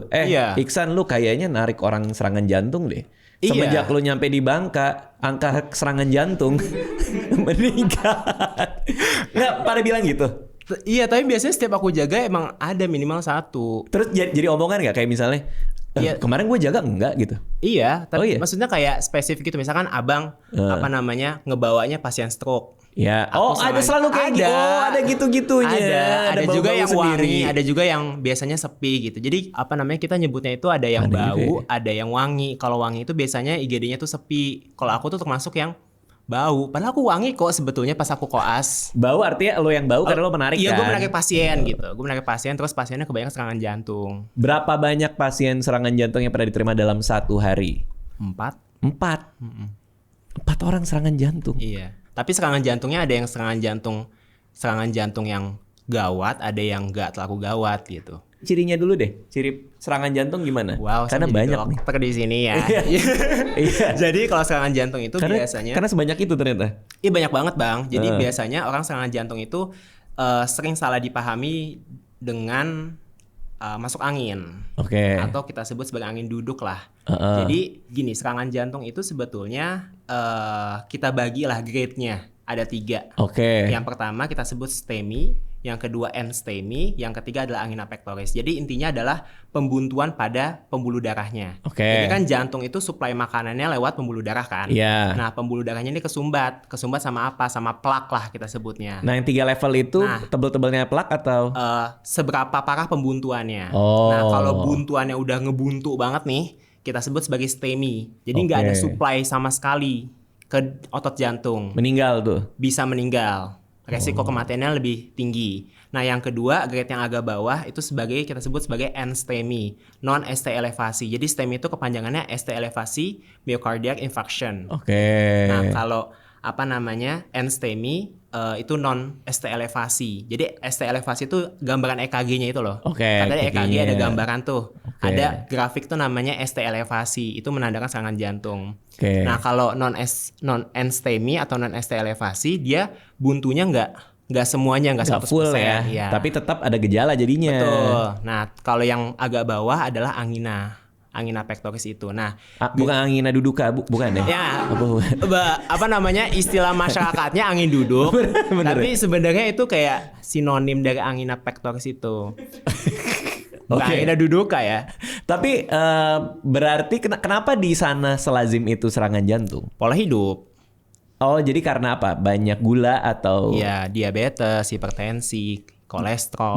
Iya. Iksan, lu kayaknya narik orang serangan jantung deh. Semenjak lu nyampe di Bangka, angka serangan jantung meningkat. Nggak, pada bilang gitu. Iya, tapi biasanya setiap aku jaga emang ada minimal 1. Terus jadi omongan nggak kayak misalnya, Iya. kemarin gue jaga enggak gitu. Iya, tapi iya? maksudnya kayak spesifik gitu. Misalkan abang ngebawanya pasien stroke. Ya, Aku ada selalu kayak gitu. Oh, ada gitu-gitunya. Ada juga bau-bau yang sendiri. wangi, ada juga yang biasanya sepi gitu. Jadi kita nyebutnya itu ada yang bau, ada yang wangi. Kalau wangi itu biasanya IGD-nya tuh sepi. Kalau aku tuh termasuk yang bau. Padahal aku wangi kok sebetulnya pas aku koas. Bau artinya lo yang bau karena lo menarik Iya, kan? gue menarik pasien gitu. Gue menarik pasien, terus pasiennya kebanyakan serangan jantung. Berapa banyak pasien serangan jantung yang pernah diterima dalam 1 hari? 4. 4 orang serangan jantung. Iya. Tapi serangan jantungnya ada yang serangan jantung yang gawat, ada yang nggak terlalu gawat gitu. Cirinya dulu deh. Ciri serangan jantung gimana? Wow, karena banyak nih. dokter di sini ya. Iya. Jadi kalau serangan jantung itu biasanya karena sebanyak itu ternyata. Iya, banyak banget Bang. Jadi biasanya orang serangan jantung itu sering salah dipahami dengan masuk angin. Oke. Atau kita sebut sebagai angin duduk lah. Jadi gini, serangan jantung itu sebetulnya kita bagilah grade-nya. Ada 3. Oke. Yang pertama kita sebut STEMI, yang kedua NSTEMI, yang ketiga adalah angina pectoris. Jadi intinya adalah pembuntuan pada pembuluh darahnya. Oke. Jadi kan jantung itu suplai makanannya lewat pembuluh darah kan. Iya. Nah, pembuluh darahnya ini kesumbat sama apa? Sama plak lah kita sebutnya. Nah, yang 3 level itu tebel-tebelnya plak atau? Seberapa parah pembuntuannya. Oh. Nah, kalau buntuannya udah ngebuntu banget nih, kita sebut sebagai STEMI. Jadi nggak ada supply sama sekali ke otot jantung. Meninggal tuh. Bisa meninggal. Resiko kematiannya lebih tinggi. Nah, yang kedua, grade yang agak bawah itu kita sebut sebagai NSTEMI, non ST elevasi. Jadi STEMI itu kepanjangannya ST elevasi myocardial infarction. Oke. Nah, kalau NSTEMI itu non ST elevasi. Jadi ST elevasi itu gambaran EKG-nya itu loh. Oke. Katanya EKG ada gambaran tuh. Oke. Ada grafik tuh namanya ST elevasi. Itu menandakan serangan jantung. Oke. Nah, kalau non NSTEMI atau non ST elevasi, dia buntunya nggak semuanya, nggak 100%. Full ya. Tapi tetap ada gejala jadinya. Betul. Nah, kalau yang agak bawah adalah angina pectoris itu. Nah, bukan angina duduka, bukan ya? Ya, istilah masyarakatnya angin duduk. Bener. Tapi sebenarnya itu kayak sinonim dari angina pectoris itu. Bukan angina duduka ya. Tapi berarti kenapa di sana selazim itu serangan jantung? Pola hidup. Oh, jadi karena apa? Banyak gula atau? Ya, diabetes, hipertensi, kolesterol.